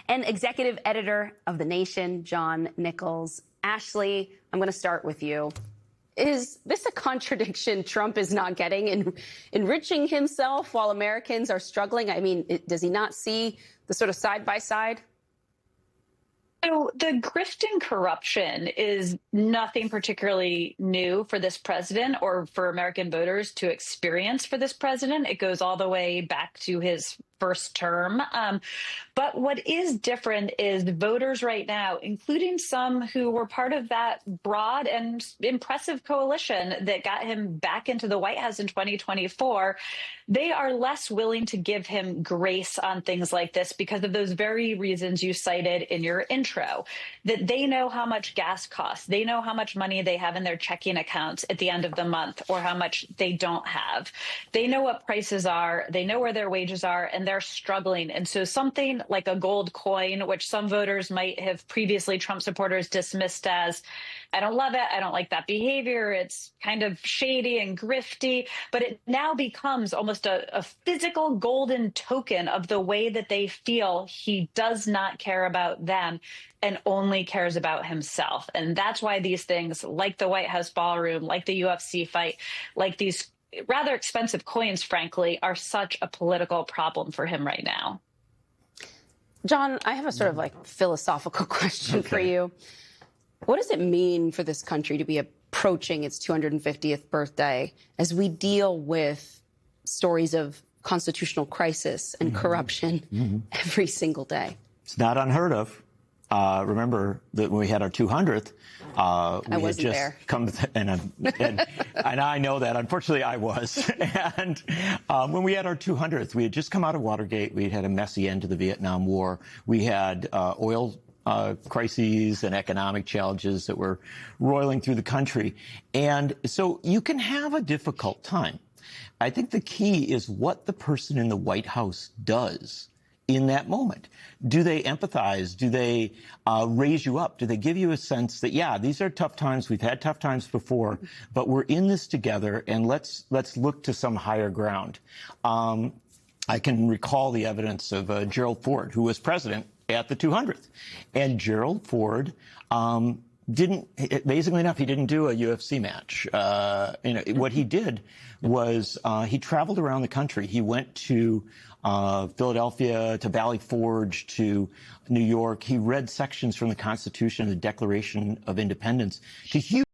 and executive editor of The Nation, John Nichols. Ashley, I'm going to start with you. Is this a contradiction Trump is not getting in enriching himself while Americans are struggling? I mean, does he not see the sort of side by side? So the grift and corruption is nothing particularly new for this president or for American voters to experience for this president. It goes all the way back to his first term. But what is different is voters right now, including some who were part of that broad and impressive coalition that got him back into the White House in 2024, they are less willing to give him grace on things like this because of those very reasons you cited in your intro, that they know how much gas costs, they know how much money they have in their checking accounts at the end of the month or how much they don't have. They know what prices are, they know where their wages are, and they're struggling. And so something like a gold coin, which some voters might have previously Trump supporters dismissed as, I don't love it, I don't like that behavior, it's kind of shady and grifty, but it now becomes almost a physical golden token of the way that they feel he does not care about them and only cares about himself. And that's why these things like the White House ballroom, like the UFC fight, like these rather expensive coins, frankly, are such a political problem for him right now. John, I have a sort of like philosophical question for you. What does it mean for this country to be approaching its 250th birthday as we deal with stories of constitutional crisis and corruption every single day? It's not unheard of. Remember that when we had our 200th, we had just there. Come, and I know that. Unfortunately, I was. And when we had our 200th, we had just come out of Watergate. We had a messy end to the Vietnam War. We had oil crises and economic challenges that were roiling through the country. And so you can have a difficult time. I think the key is what the person in the White House does in that moment. Do they empathize? Do they raise you up? Do they give you a sense that, yeah, these are tough times. We've had tough times before, but we're in this together, and let's look to some higher ground. I can recall the evidence of Gerald Ford, who was president at the 200th. And Gerald Ford amazingly enough, he didn't do a UFC match. What he did was he traveled around the country. He went to Philadelphia, to Valley Forge, to New York. He read sections from the Constitution, the Declaration of Independence to huge